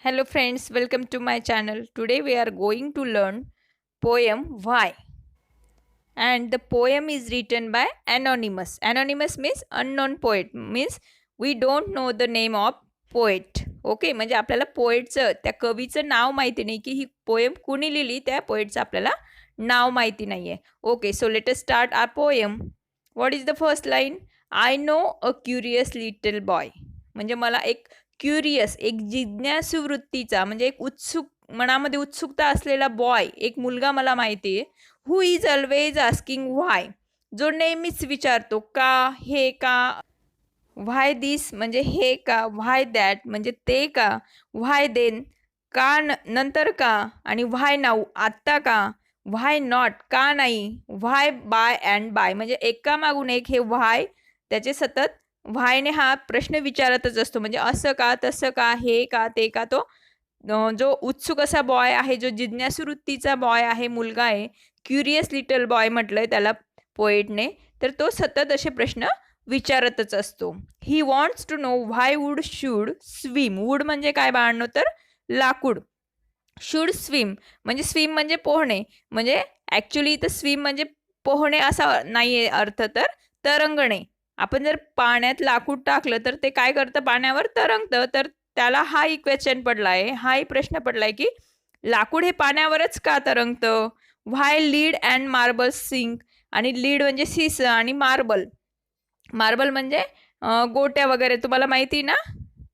Hello friends, welcome to my channel. Today we are going to learn poem Why, and the poem is written by Anonymous. Anonymous means unknown poet, means we don't know the name of poet. Okay, म्हणजे आपल्याला पोएटचं त्या कवीचं नाव माहिती नाही की ही poem कुणी लिहिली, त्या पोएटचं आपल्याला नाव माहिती नाही आहे. Okay, so let us start our poem. What is the first line? I know a curious little boy. म्हणजे मला एक क्युरियस, एक जिज्ञासू वृत्तीचा, म्हणजे एक उत्सुक, मनामध्ये उत्सुकता असलेला बॉय, एक मुलगा मला माहिती आहे. हु इज ऑलवेज आस्किंग व्हाय, जो नेहमीच विचारतो का, हे का. व्हाय दिस म्हणजे हे का, व्हाय दॅट म्हणजे ते का, व्हाय देन का नंतर का, आणि व्हाय नाऊ आत्ता का, व्हाय नॉट का नाही, व्हाय बाय अँड बाय म्हणजे एकामागून एक हे व्हाय, त्याचे सतत व्हायने हा प्रश्न विचारतच असतो. म्हणजे असं का, तसं का, हे का, ते का. तो जो उत्सुक असा बॉय आहे, जो जिज्ञासू वृत्तीचा बॉय आहे, मुलगा आहे, क्युरियस लिटल बॉय म्हटलंय त्याला पोएटने, तर तो सतत असे प्रश्न विचारतच असतो. He wants to know why wood should swim. Wood म्हणजे काय बाळांनो, तर लाकूड. शुड स्विम म्हणजे स्विम म्हणजे पोहणे, म्हणजे ॲक्च्युली इथं स्विम म्हणजे पोहणे असा नाही आहे अर्थ, तर तरंगणे. आपण जर पाण्यात लाकूड टाकलं तर ते काय करतं, पाण्यावर तरंगतं. तर त्याला हाही क्वेश्चन पडला आहे, हाही प्रश्न पडला आहे की लाकूड हे पाण्यावरच का तरंगतं. व्हाय लीड अँड मार्बल सिंक. आणि लीड म्हणजे सीस आणि मार्बल, मार्बल म्हणजे गोट्या वगैरे तुम्हाला माहिती ना,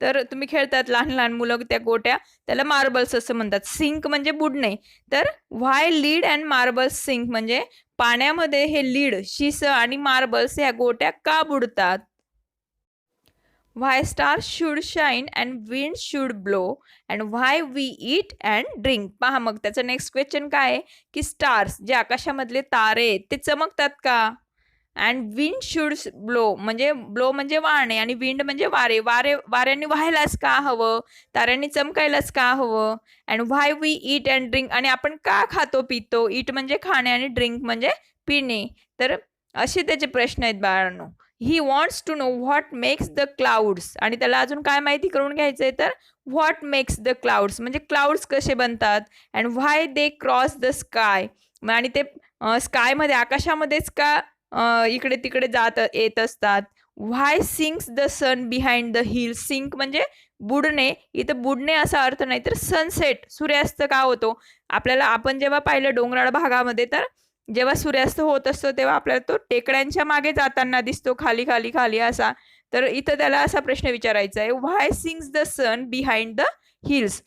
तर तुम्ही खेळतात लहान लहान मुलं त्या गोट्या, त्याला मार्बल्स असं म्हणतात. सिंक म्हणजे बुडणे. तर व्हाय लीड अँड मार्बल्स सिंक म्हणजे पाण्यामध्ये हे लीड, शिस आणि मार्बल्स ह्या गोट्या का बुडतात. Why stars should shine and wind should blow and why we eat and drink. पहा मग त्याचं नेक्स्ट क्वेश्चन काय आहे की स्टार्स जे आकाशामधले तारे आहेत ते चमकतात का, अँड विंड शुड ब्लो म्हणजे ब्लो म्हणजे वाहणे, आणि विंड म्हणजे वारे, वाऱ्यांनी व्हायलाच का हवं, ताऱ्यांनी चमकायलाच का हवं. And why we eat and drink आणि आपण का खातो पितो. ईट म्हणजे खाणे आणि ड्रिंक म्हणजे पिणे. तर असे त्याचे प्रश्न आहेत बाळांनो. He wants to know what makes the clouds. आणि त्याला अजून काय माहिती करून घ्यायचं आहे, तर व्हॉट मेक्स द क्लाउड्स म्हणजे क्लाउड्स कसे बनतात. And why they cross the sky. आणि ते स्कायमध्ये, आकाशामध्येच का इकडे तिकडे जात येत असतात. Why sinks the sun behind the hill. Sink म्हणजे बुडणे, इथं बुडणे असा अर्थ नाही, तर सनसेट, सूर्यास्त का होतो. आपल्याला, आपण जेव्हा पाहिलं डोंगराळ भागामध्ये, तर जेव्हा सूर्यास्त होत असतो तेव्हा आपल्याला तो टेकड्यांच्या मागे जाताना दिसतो, खाली खाली खाली असा. तर इथं त्याला असा प्रश्न विचारायचा आहे, why sinks the sun behind the hills.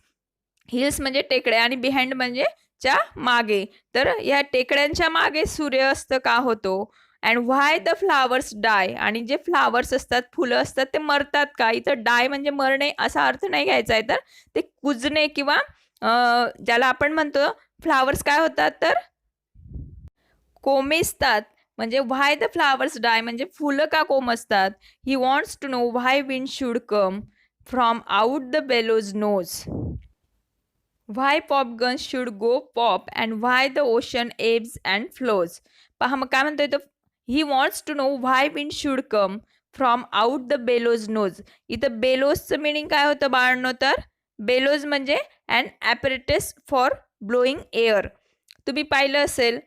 Hills म्हणजे टेकड्या आणि बिहाइंड म्हणजे च्या मागे. तर या टेकड्यांच्या मागे सूर्यास्त का होतो. अँड व्हाय द फ्लावर्स डाय. आणि जे फ्लावर्स असतात, फुलं असतात, ते मरतात का. इथं डाय म्हणजे मरणे असा अर्थ नाही घ्यायचा आहे, तर ते कुजणे किंवा ज्याला आपण म्हणतो फ्लावर्स काय होतात, तर कोमेजतात. म्हणजे व्हाय द फ्लावर्स डाय म्हणजे फुलं का कोमजतात. He wants to know why wind should come from out the bellows nose. Why pop guns should go pop and why the ocean ebbs and flows. पहा मग काय म्हणतोय, तर he wants to know why wind should come from out the bellows nose. इथं बेलोजचं meaning काय होतं बाळांनो, तर बेलोज म्हणजे and apparatus for blowing air. तुम्ही पाहिलं असेल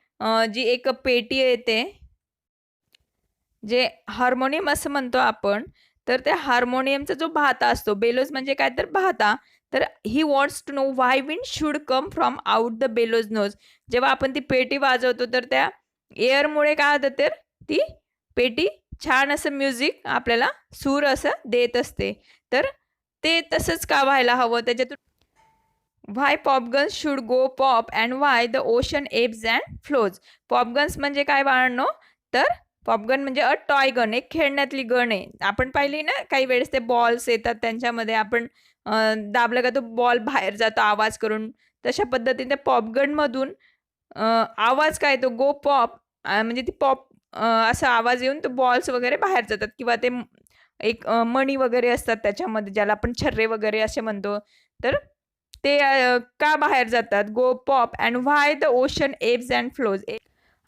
जी एक पेटी येते, जे हार्मोनियम असं म्हणतो आपण, तर त्या हार्मोनियमचा जो भाता असतो, बेलोज म्हणजे काय, तर भाता. तर he wants to know why wind should come from out the bellows nose. जेव्हा आपण ती पेटी वाजवतो तर त्या एअरमुळे काय होतं, तर ती पेटी छान असं म्युझिक आपल्याला, सूर असं देत असते. तर ते तसंच का व्हायला हवं, त्याच्यातून why popguns should go pop and why the ocean ebbs and flows. Popguns म्हणजे काय बाळांनो, तर पॉपगन म्हणजे अ टॉय गन, एक खेळण्यातली गण आहे. आपण पाहिली ना काही वेळेस ते बॉल्स येतात, त्यांच्यामध्ये आपण दाबलं का तो बॉल बाहेर जातो आवाज करून. तशा पद्धतीने पॉपगनमधून आवाज काय, तो गो पॉप म्हणजे ती पॉप असा आवाज येऊन तो बॉल्स वगैरे बाहेर जातात, किंवा ते एक मणी वगैरे असतात त्याच्यामध्ये, ज्याला आपण छर्रे वगैरे असे म्हणतो. तर ते का बाहेर जातात, go pop and why the ocean ebbs and flows.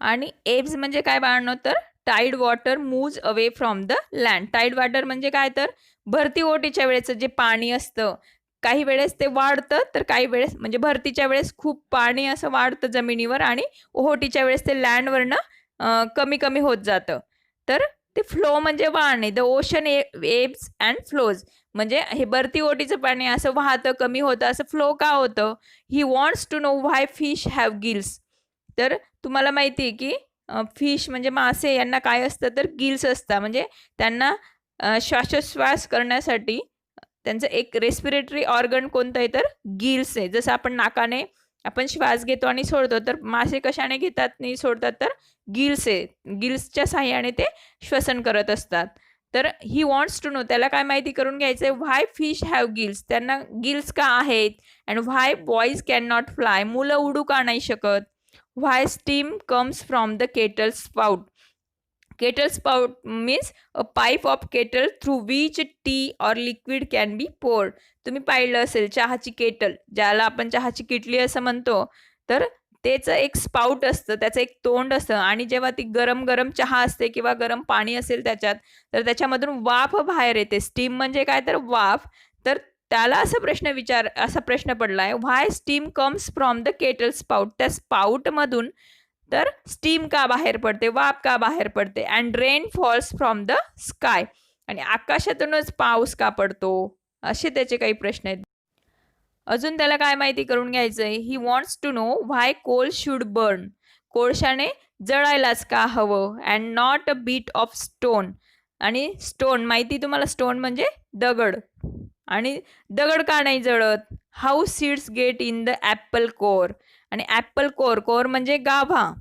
आणि एब्स म्हणजे काय बाळांनो, तर tide water moves away from the land. Tide water म्हणजे काय, तर भरती ओटीच्या वेळेचं जे पाणी असतं, काही वेळेस ते वाढतं, तर काही वेळेस म्हणजे भरतीच्या वेळेस खूप पाणी असं वाढतं जमिनीवर आणि ओहोटीच्या वेळेस ते लँडवरनं कमी कमी होत जातं. तर ते फ्लो म्हणजे वाहणे. The ocean ebbs and flows म्हणजे हे भरती ओहोटीचं पाणी असं वाहतं, कमी होतं, असं फ्लो का होतं? He wants to know why fish have gills. तर तुम्हाला माहिती आहे की फिश म्हणजे मासे यांना काय असतं तर गिल्स असतात. म्हणजे त्यांना श्वासोच्छ्वास करण्यासाठी त्यांचं एक रेस्पिरेटरी ऑर्गन कोणतं आहे तर गिल्स आहे. जसं आपण नाकाने आपण श्वास घेतो आणि सोडतो, तर मासे कशाने घेतात आणि सोडतात तर गिल्स आहे. गिल्सच्या साहाय्याने ते श्वसन करत असतात. तर ही वॉन्ट्स टू नो, त्याला काय माहिती करून घ्यायचं आहे, व्हाय फिश हॅव गिल्स, त्यांना गिल्स का आहेत, and why boys can not fly, मुलं उडू का नाही शकत, why steam comes from the kettle spout. Kettle spout means a pipe of kettle through which tea or liquid can be poured. तुम्ही पाहिलं असेल चहाची केटल, ज्याला आपण चहाची किटली असं म्हणतो, तर त्याचं एक स्पाउट असतं, त्याचं एक तोंड असतं आणि जेव्हा ती गरम गरम चहा असते किंवा गरम पाणी असेल त्याच्यात, तर त्याच्यामधून वाफ बाहेर येते. स्टीम म्हणजे काय तर वाफ. तर त्याला असा प्रश्न पडला आहे, why steam comes from the kettle spout. त्या स्पाउटमधून तर स्टीम का बाहेर पडते, वाफ का बाहेर पडते, and rain falls from the sky, आणि आकाशातूनच पाऊस का पडतो, असे त्याचे काही प्रश्न आहेत. अजून त्याला काय माहिती करून घ्यायचंय, he wants to know why coal should burn. कोळशाने जळायलाच का हवं, and not a bit of stone. आणि स्टोन माहिती तुम्हाला, स्टोन म्हणजे दगड, आणि दगड का नाही जळत. How seeds get in the Apple core. आणि ॲपल कोर, कोर म्हणजे गाभा.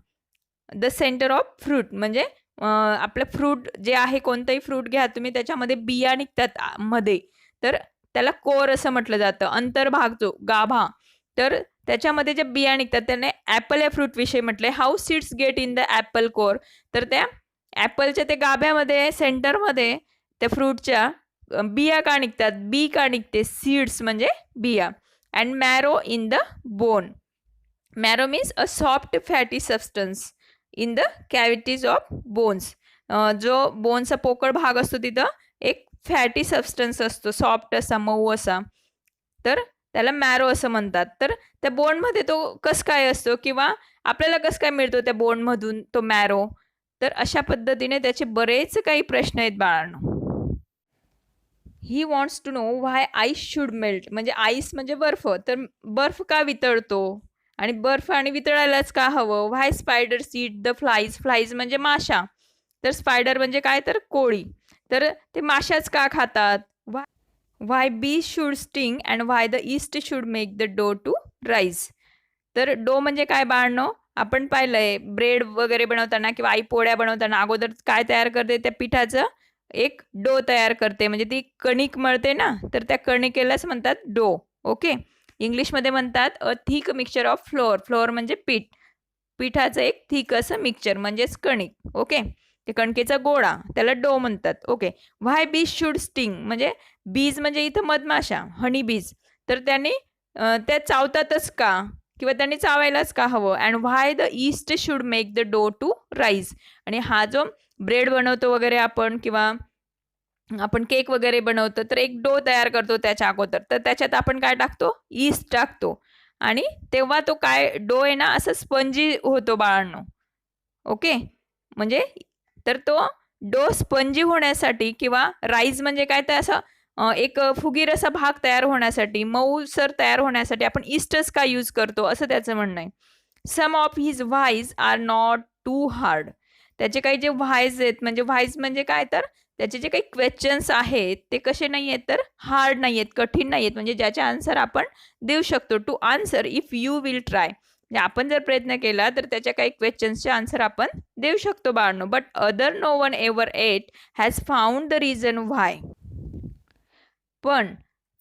द सेंटर ऑफ फ्रूट म्हणजे आपलं फ्रूट जे आहे, कोणतंही फ्रूट घ्या तुम्ही, त्याच्यामध्ये बिया निघतात मध्ये, तर त्याला कोर असं म्हटलं जातं. अंतर्भाग जो गाभा, तर त्याच्यामध्ये ज्या बिया निघतात त्याने ॲपल या फ्रूटविषयी म्हटले. How seeds get in the Apple core. तर त्या ॲपलच्या ते गाभ्यामध्ये सेंटरमध्ये त्या फ्रूटच्या बिया का निघतात, बी का निघते, सीड्स म्हणजे बिया. And marrow in the bone. Marrow means a soft fatty substance in the cavities of bones. जो बोनचा पोकळ भाग असतो तिथं एक फॅटी सबस्टन्स असतो, सॉफ्ट असा, मऊ असा, तर त्याला मॅरो असं म्हणतात. तर त्या बोनमध्ये तो कस काय असतो किंवा आपल्याला कस काय मिळतो त्या बोनमधून तो मॅरो. तर अशा पद्धतीने त्याचे बरेच काही प्रश्न आहेत बाळांनो. He wants to know why ice should melt. म्हणजे आईस म्हणजे बर्फ, तर बर्फ का वितळतो आणि बर्फ आणि वितळायलाच का हवं. Why spiders eat the flies. Flies म्हणजे माशा, तर स्पायडर म्हणजे काय तर कोळी, तर ते माशाच का खातात. Why bee should sting and why the yeast should make the dough to rise. तर डो म्हणजे काय बाळनो, आपण पाहिलंय ब्रेड वगैरे बनवताना किंवा आई पोळ्या बनवताना अगोदर काय तयार करते, त्या पिठाचं एक डो तयार करते, म्हणजे ती कणिक मळते ना, तर त्या कणिकेलाच म्हणतात डो. ओके, इंग्लिशमध्ये म्हणतात a thick mixture of flour. Flour म्हणजे पीठ, पिठाचं एक थिक असं मिक्सचर म्हणजेच कणिक. ओके, ते कणकेचा गोळा, त्याला डो म्हणतात. ओके, व्हाय बीज शुड स्टिंग. म्हणजे बीज म्हणजे इथं मधमाशा, हनी बीज, तर त्याने त्या चावतातच का किंवा त्यांनी चावायलाच का हवं. And why the yeast should make the dough to rise. आणि हा जो ब्रेड बनवतो वगैरे आपण किंवा आपण केक वगैरे बनवतो, तर एक डो तयार करतो त्याच्या अगोदर, तर त्याच्यात आपण काय टाकतो, ईस्ट टाकतो, आणि तेव्हा तो काय डो आहे ना असं स्पंजी होतो बाळांनो. ओके, म्हणजे तर तो डो स्पंजी होण्यासाठी किंवा राईज म्हणजे काय तर असं एक फुगीर असा भाग तयार होण्यासाठी, मऊसर तयार होण्यासाठी आपण ईस्टच का यूज करतो, असं त्याचं म्हणणं आहे. Some of his whys are not too hard. त्याचे काही जे व्हाईज आहेत, म्हणजे व्हाईज म्हणजे काय तर त्याचे जे काही क्वेश्चन्स आहेत ते कसे नाही आहेत तर हार्ड नाही आहेत, कठीण नाही आहेत, म्हणजे ज्याचे आन्सर आपण देऊ शकतो. To answer if you will try. म्हणजे आपण जर प्रयत्न केला तर त्याच्या काही क्वेश्चन्सचे आन्सर आपण देऊ शकतो बाळांनो. But other no one ever yet has found the reason why. पण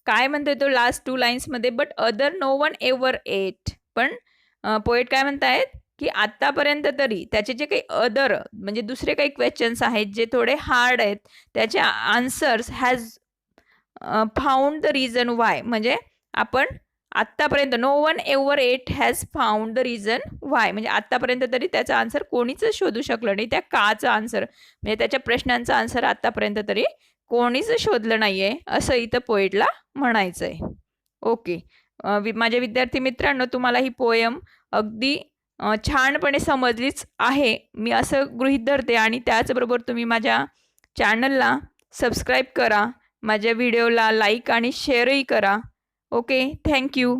काय म्हणतोय तो लास्ट 2 लाईन्समध्ये, but other no one ever yet. पण पोएट काय म्हणतायत की आत्तापर्यंत तरी त्याचे जे काही अदर म्हणजे दुसरे काही क्वेश्चन्स आहेत जे थोडे हार्ड आहेत, त्याचे answers has found the reason why. म्हणजे आपण आत्तापर्यंत no one ever yet has found the reason why, म्हणजे आत्तापर्यंत तरी त्याचा आन्सर कोणीच शोधू शकलं नाही, त्या काचा आन्सर म्हणजे त्याच्या प्रश्नांचा आन्सर आत्तापर्यंत तरी कोणीच शोधलं नाहीये, असं इथं पोएटला म्हणायचंय. ओके. माझ्या विद्यार्थी मित्रांनो, तुम्हाला ही पोयम अगदी छानपणे समजलीच आहे, मी असं गृहीत धरते. आणि त्याचबरोबर तुम्ही माझ्या चॅनलला सबस्क्राईब करा, माझ्या व्हिडिओला लाईक आणि शेअरही करा. Okay, thank you.